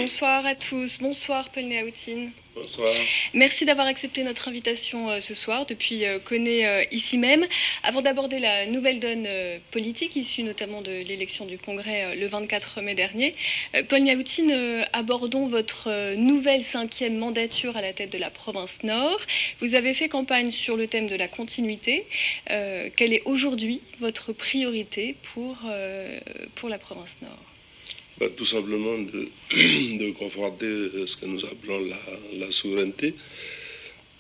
Bonsoir à tous. Bonsoir Paul Néaoutine. Bonsoir. Merci d'avoir accepté notre invitation ce soir depuis Koné ici même. Avant d'aborder la nouvelle donne politique issue notamment de l'élection du Congrès le 24 mai dernier, Paul Néaoutine, abordons votre nouvelle 5e mandature à la tête de la province Nord. Vous avez fait campagne sur le thème de la continuité. Quelle est aujourd'hui votre priorité pour la province Nord ? Tout simplement de conforter ce que nous appelons la souveraineté,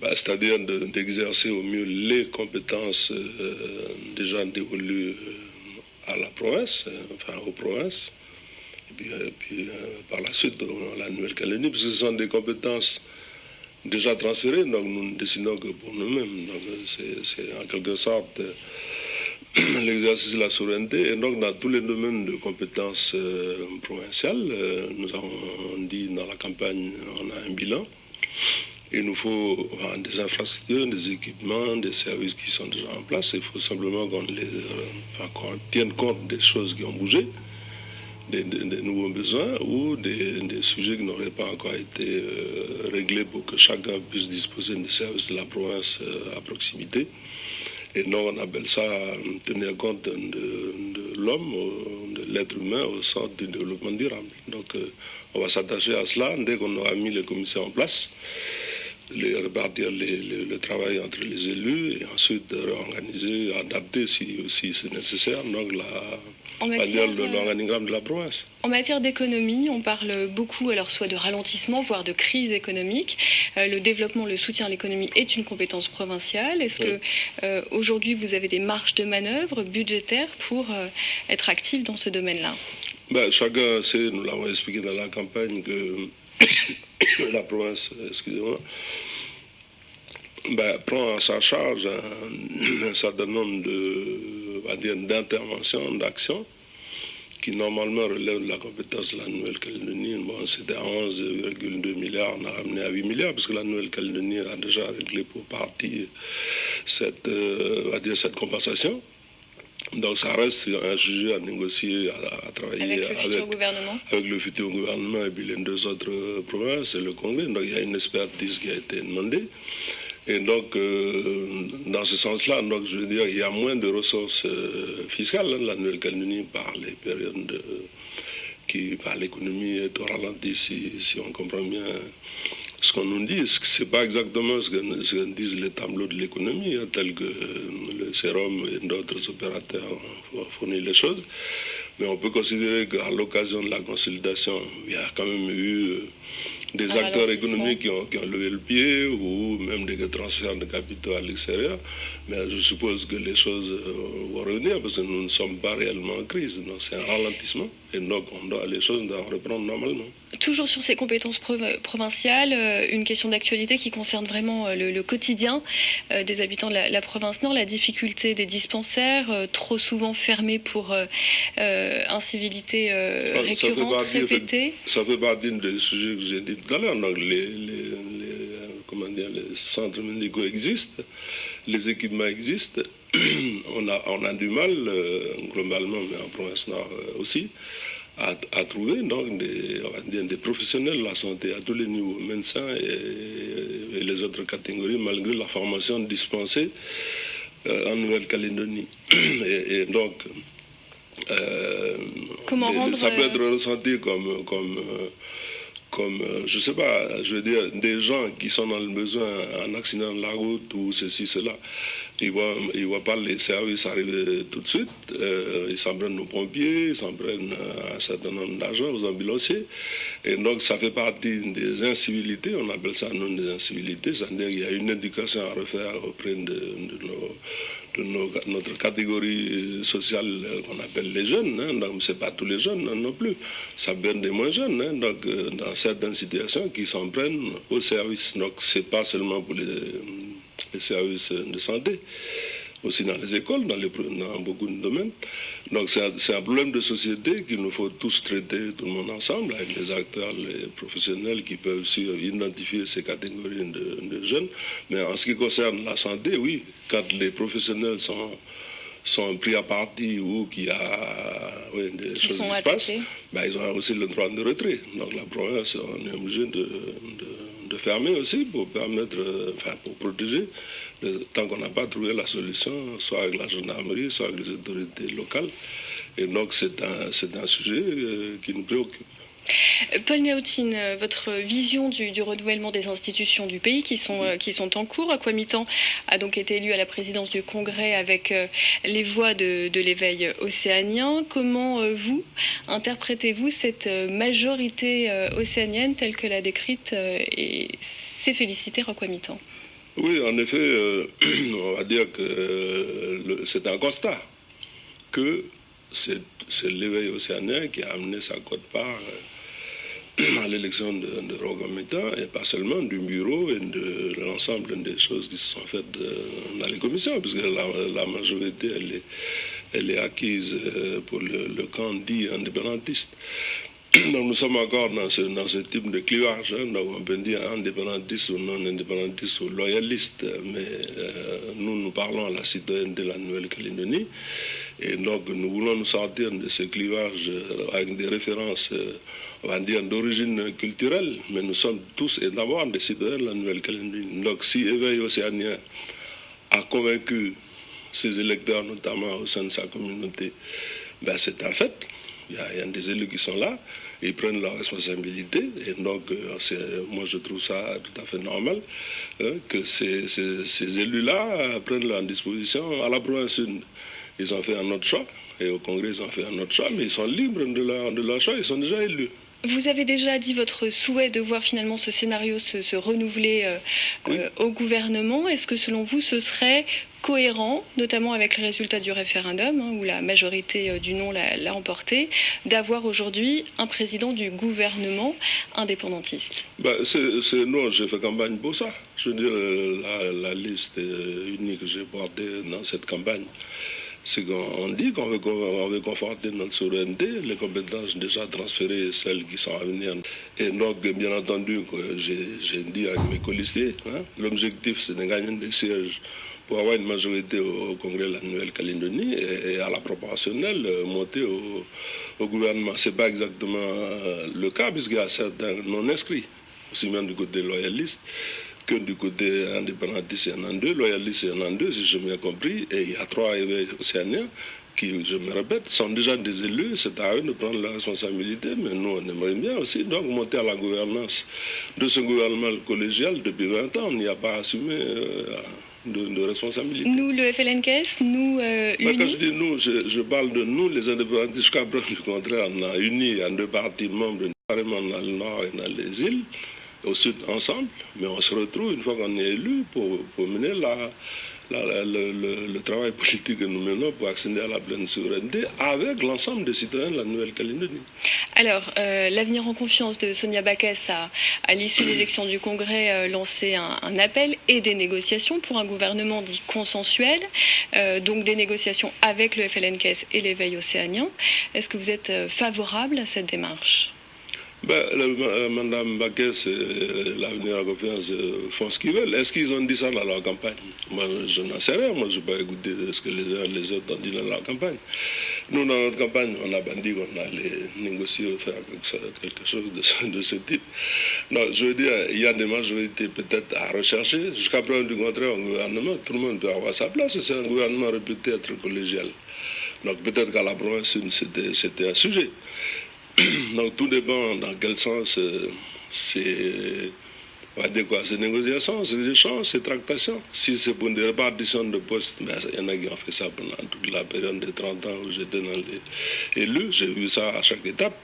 c'est-à-dire d'exercer au mieux les compétences déjà dévolues à la province, aux provinces, et puis par la suite à la Nouvelle-Calédonie, parce que ce sont des compétences déjà transférées, donc nous ne décidons que pour nous-mêmes. Donc c'est en quelque sorte l'exercice de la souveraineté. Et donc dans tous les domaines de compétences provinciales, nous avons dit dans la campagne, on a un bilan. Il nous faut des infrastructures, des équipements, des services qui sont déjà en place. Il faut simplement qu'on tienne compte des choses qui ont bougé, des nouveaux besoins ou des sujets qui n'auraient pas encore été réglés pour que chacun puisse disposer des services de la province à proximité. Et non, on appelle ça tenir compte de l'homme, de l'être humain au centre du développement durable. Donc on va s'attacher à cela dès qu'on aura mis les commissions en place, répartir le travail entre les élus et ensuite réorganiser, adapter si c'est nécessaire, donc l'organigramme de la province. En matière d'économie, on parle beaucoup alors soit de ralentissement, voire de crise économique. Le développement, le soutien à l'économie est une compétence provinciale. Est-ce que aujourd'hui vous avez des marges de manœuvre budgétaires pour être actif dans ce domaine-là ? Chacun sait, nous l'avons expliqué dans la campagne, que la province, prend à sa charge un certain nombre d'interventions, d'actions qui normalement relèvent de la compétence de la Nouvelle-Calédonie. C'était à 11,2 milliards, on a ramené à 8 milliards, parce que la Nouvelle-Calédonie a déjà réglé pour partie cette compensation. Donc ça reste un sujet à négocier, à travailler avec le futur gouvernement et puis les deux autres provinces et le Congrès. Donc il y a une expertise qui a été demandée. Et donc, dans ce sens-là, je veux dire, il y a moins de ressources fiscales. La Nouvelle-Calédonie, par les périodes par l'économie est au ralenti, si on comprend bien ce qu'on nous dit. Ce n'est pas exactement ce que disent les tableaux de l'économie, tels que le Sérum et d'autres opérateurs ont fourni les choses. Mais on peut considérer qu'à l'occasion de la consolidation, il y a quand même eu des acteurs économiques qui ont levé le pied ou même des transferts de capitaux à l'extérieur. Mais je suppose que les choses vont revenir parce que nous ne sommes pas réellement en crise. Donc c'est un ralentissement et donc les choses doivent reprendre normalement. Toujours sur ces compétences provinciales, une question d'actualité qui concerne vraiment le quotidien des habitants de la province Nord, la difficulté des dispensaires, trop souvent fermés pour incivilités récurrentes, répétées. Ça fait partie des sujets que j'ai dit tout à l'heure. Donc les centres médicaux existent, les équipements existent. On a du mal, globalement, mais en province Nord aussi, à trouver donc des professionnels de la santé à tous les niveaux, médecins et les autres catégories, malgré la formation dispensée en Nouvelle-Calédonie. Et donc, ça peut être ressenti comme je sais pas, je veux dire, des gens qui sont dans le besoin, un accident de la route ou ceci, cela, ils voient pas les services arriver tout de suite. Ils s'en prennent aux pompiers, ils s'en prennent un certain nombre d'argent aux ambulanciers. Et donc, ça fait partie des incivilités, on appelle ça nous des incivilités, c'est-à-dire qu'il y a une éducation à refaire auprès de notre catégorie sociale qu'on appelle les jeunes. Donc, ce n'est pas tous les jeunes non plus. Ça peut être des moins jeunes. Donc, dans certaines situations, qui s'en prennent aux services. Donc, ce n'est pas seulement pour les services de santé, aussi dans les écoles, dans beaucoup de domaines. Donc c'est un problème de société qu'il nous faut tous traiter, tout le monde ensemble, avec les acteurs, les professionnels qui peuvent aussi identifier ces catégories de jeunes. Mais en ce qui concerne la santé, oui, quand les professionnels sont pris à partie ou qui a des Qui choses sont qui se passent, attaqués. ils ont aussi le droit de retrait. Donc la province, on est obligé de fermer aussi pour permettre, pour protéger, tant qu'on n'a pas trouvé la solution, soit avec la gendarmerie, soit avec les autorités locales. Et donc c'est un sujet qui nous préoccupe. Paul Néautine, votre vision du renouvellement des institutions du pays qui sont en cours. Kwamitan a donc été élu à la présidence du Congrès avec les voix de l'éveil océanien. Comment vous interprétez-vous cette majorité océanienne telle que l'a décrite et s'est félicité Kwamitan? Oui, en effet, on va dire que c'est un constat que c'est l'éveil océanien qui a amené sa quote-part à l'élection de Kwamitan, et pas seulement du bureau et de l'ensemble des choses qui se sont faites dans les commissions, puisque la majorité, elle est acquise pour le camp dit indépendantiste. Donc nous sommes encore dans ce type de clivage, hein. Donc on peut dire indépendantiste ou non indépendantiste ou loyaliste, mais nous parlons à la citoyenneté de la Nouvelle-Calédonie, et donc nous voulons nous sortir de ce clivage avec des références, on va dire, d'origine culturelle, mais nous sommes tous et d'abord des citoyens de la Nouvelle-Calédonie. Donc si Éveil océanien a convaincu ses électeurs, notamment au sein de sa communauté, c'est un fait. Il y a des élus qui sont là, et ils prennent leurs responsabilités, et donc moi je trouve ça tout à fait normal, hein, que ces élus-là prennent leur disposition. À la province sud, ils ont fait un autre choix, et au Congrès ils ont fait un autre choix, mais ils sont libres de leur choix, ils sont déjà élus. Vous avez déjà dit votre souhait de voir finalement ce scénario se renouveler Oui. Au gouvernement. Est-ce que selon vous ce serait cohérent, notamment avec le résultat du référendum, hein, où la majorité du non l'a emporté, d'avoir aujourd'hui un président du gouvernement indépendantiste? Non, j'ai fait campagne pour ça. Je veux dire, la liste unique que j'ai portée dans cette campagne, c'est qu'on dit qu'on veut conforter notre souveraineté, les compétences déjà transférées, celles qui sont à venir. Et donc, bien entendu, j'ai dit avec mes colistiers, hein, l'objectif c'est de gagner des sièges pour avoir une majorité au Congrès de la Nouvelle-Calédonie et à la proportionnelle monter au gouvernement. Ce n'est pas exactement le cas, puisqu'il y a certains non-inscrits, aussi bien du côté loyaliste que du côté indépendantiste. Il y en a deux, loyalistes il y en a deux, si j'ai bien compris, et il y a 3 éveils océaniens qui, je me répète, sont déjà des élus. C'est à eux de prendre la responsabilité, mais nous, on aimerait bien aussi donc monter à la gouvernance de ce gouvernement collégial depuis 20 ans. On n'y a pas assumé de responsabilité. Nous, le FLNKS, nous, unis. Quand je dis nous, je parle de nous, les indépendantistes. Jusqu'à preuve du contraire, on a uni en 2 partis membres, carrément dans le nord et dans les îles, au sud ensemble, mais on se retrouve une fois qu'on est élu pour mener le travail politique que nous menons pour accéder à la pleine souveraineté avec l'ensemble des citoyens de la Nouvelle-Calédonie. Alors, l'avenir en confiance de Sonia Backès a, à l'issue de l'élection du Congrès, lancé un appel et des négociations pour un gouvernement dit consensuel, donc des négociations avec le FLNKS et l'éveil océanien. Est-ce que vous êtes favorable à cette démarche? Madame Backès et l'Avenir en Confiance font ce qu'ils veulent. Est-ce qu'ils ont dit ça dans leur campagne? Moi, je n'en sais rien. Moi, je n'ai pas écouté ce que les uns et les autres ont dit dans leur campagne. Nous, dans notre campagne, on n'a pas dit qu'on allait négocier ou faire quelque chose de ce type. Non, je veux dire, il y a des majorités peut-être à rechercher. Jusqu'à preuve du contraire, un gouvernement, tout le monde peut avoir sa place. C'est un gouvernement réputé être collégial. Donc peut-être qu'à la province, c'était un sujet. Donc tout dépend dans quel sens ces négociations, ces échanges, ces tractations. Si c'est pour des répartitions de postes, il y en a qui ont fait ça pendant toute la période de 30 ans où j'étais dans les élus. J'ai vu ça à chaque étape.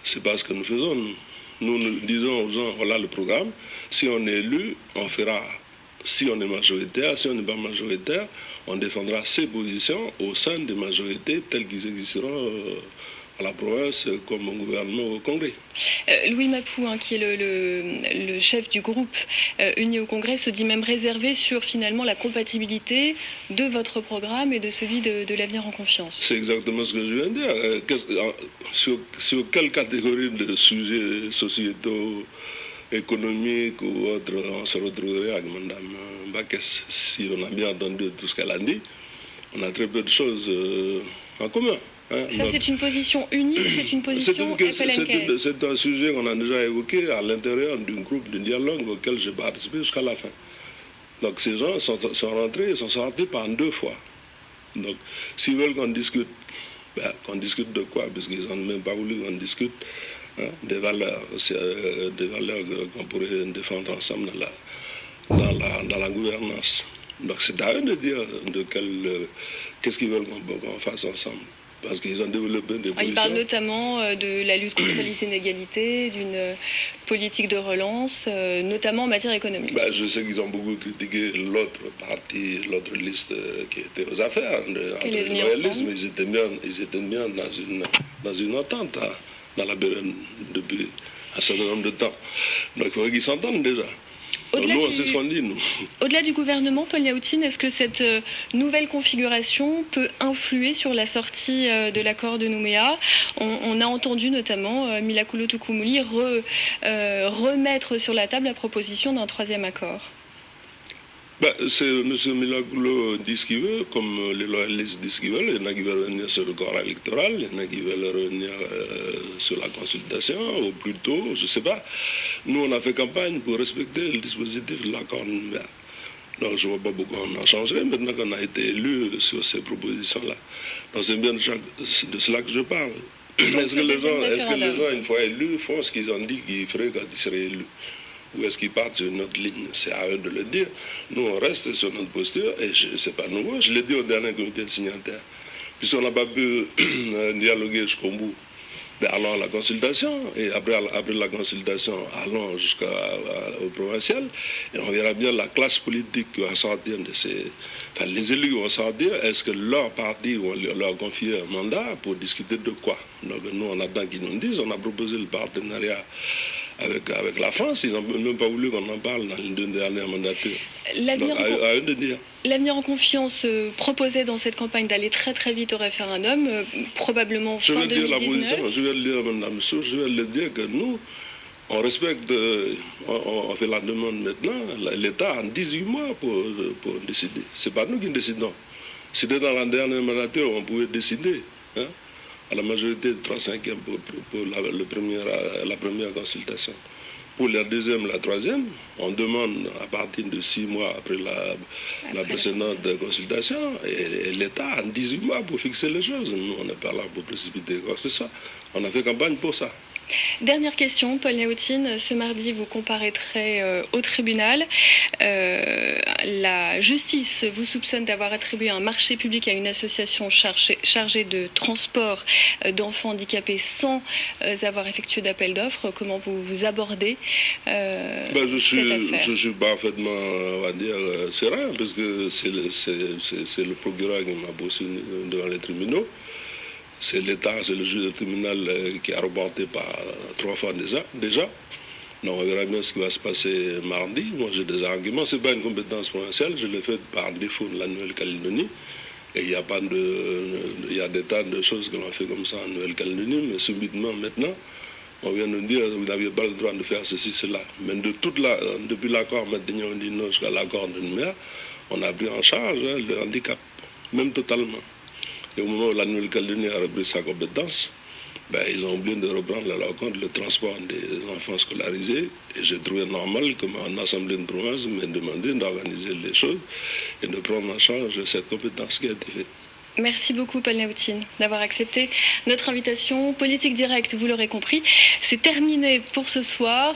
C'est pas ce que nous faisons. Nous disons aux gens, voilà le programme. Si on est élu, on fera. Si on est majoritaire, si on n'est pas majoritaire, on défendra ses positions au sein des majorités telles qu'ils existeront à la province comme au gouvernement au Congrès. Louis Mapou, hein, qui est le chef du groupe uni au Congrès, se dit même réservé sur finalement la compatibilité de votre programme et de celui de l'Avenir en Confiance. C'est exactement ce que je viens de dire. Sur quelle catégorie de sujets sociétaux, économiques ou autres, on se retrouverait avec Mme Backès, si on a bien entendu tout ce qu'elle a dit. on a très peu de choses en commun. Hein. Ça, c'est une position unique, c'est une position FLNKS. C'est un sujet qu'on a déjà évoqué à l'intérieur d'un groupe de dialogue auquel j'ai participé jusqu'à la fin. Donc ces gens sont rentrés et sont sortis par 2 fois. Donc s'ils veulent qu'on discute, qu'on discute de quoi? Parce qu'ils n'ont même pas voulu qu'on discute des valeurs qu'on pourrait défendre ensemble dans la gouvernance. Donc c'est à eux de dire qu'est-ce qu'ils veulent qu'on fasse ensemble. Parce qu'ils ont développé des positions. Ils parlent notamment de la lutte contre les inégalités, d'une politique de relance, notamment en matière économique. Je sais qu'ils ont beaucoup critiqué l'autre parti, l'autre liste qui était aux affaires, entre le loyalisme. Ils étaient bien dans une entente dans la période depuis un certain nombre de temps. Donc il faudrait qu'ils s'entendent déjà. Nous, c'est ce qu'on dit, nous. Au-delà du gouvernement, Paul Yaoutine, est-ce que cette nouvelle configuration peut influer sur la sortie de l'accord de Nouméa? On a entendu notamment Milakolo Tukumuli remettre sur la table la proposition d'un 3e accord. M. Milakolo dit ce qu'il veut, comme les loyalistes disent ce qu'ils veulent. Il y en a qui veulent revenir sur le corps électoral, il y en a qui veulent revenir sur la consultation, ou plutôt, je ne sais pas. Nous, on a fait campagne pour respecter le dispositif de l'accord de Nouméa. Donc, je ne vois pas pourquoi on a changé maintenant qu'on a été élu sur ces propositions-là. Donc, c'est bien de cela que je parle. Est-ce que les gens, une fois élus, font ce qu'ils ont dit qu'ils feraient quand ils seraient élus? Ou est-ce qu'ils partent sur notre ligne? C'est à eux de le dire. Nous, on reste sur notre posture, et ce n'est pas nouveau. Je l'ai dit au dernier comité de signataires. Puisqu'on n'a pas pu dialoguer jusqu'au bout, allons à la consultation, et après la consultation, allons jusqu'au provincial, et on verra bien la classe politique qui va sortir de ces... Enfin, les élus qui vont sortir, est-ce que leur parti va leur confier un mandat pour discuter de quoi? Donc nous, on attend qu'ils nous disent, on a proposé le partenariat avec la France, ils n'ont même pas voulu qu'on en parle dans les 2 dernières mandatures. À eux de dire. L'avenir en confiance proposait dans cette campagne d'aller très très vite au référendum, probablement fin 2019. Je vais le dire, Mme Sour, je vais le dire que nous, on respecte, on fait la demande maintenant, l'État a 18 mois pour décider. Ce n'est pas nous qui décidons. C'était dans la dernière mandature où on pouvait décider. Hein, à la majorité de 3/5 pour la première consultation. Pour la deuxième, la troisième, on demande à partir de 6 mois après la précédente consultation, et l'État a 18 mois pour fixer les choses. Nous, on n'est pas là pour précipiter quoi que ce soit. On a fait campagne pour ça. Dernière question, Paul Yaoutine. Ce mardi, vous comparaîtrez au tribunal. La justice vous soupçonne d'avoir attribué un marché public à une association chargée de transport d'enfants handicapés sans avoir effectué d'appel d'offres. Comment vous abordez cette affaire? Je suis parfaitement, on va dire, serein, parce que c'est le procureur qui m'a poursuivi devant les tribunaux. C'est l'État, c'est le juge du tribunal qui a reporté par 3 fois déjà. Donc on verra bien ce qui va se passer mardi. Moi j'ai des arguments. Ce n'est pas une compétence provinciale, je l'ai fait par défaut de la Nouvelle-Calédonie. Et il y a des tas de choses que l'on fait comme ça en Nouvelle-Calédonie, mais subitement maintenant, on vient nous dire que vous n'aviez pas le droit de faire ceci, cela. Mais depuis l'accord Matignon-Ondino jusqu'à l'accord de Nouméa, on a pris en charge le handicap, même totalement. Et au moment où la Nouvelle-Calédonie a repris sa compétence, ils ont oublié de reprendre à leur compte le transport des enfants scolarisés. Et j'ai trouvé normal que mon assemblée de province m'ait demandé d'organiser les choses et de prendre en charge cette compétence qui a été faite. Merci beaucoup, Paul Yaoutine, d'avoir accepté notre invitation. Politique Directe, vous l'aurez compris, c'est terminé pour ce soir.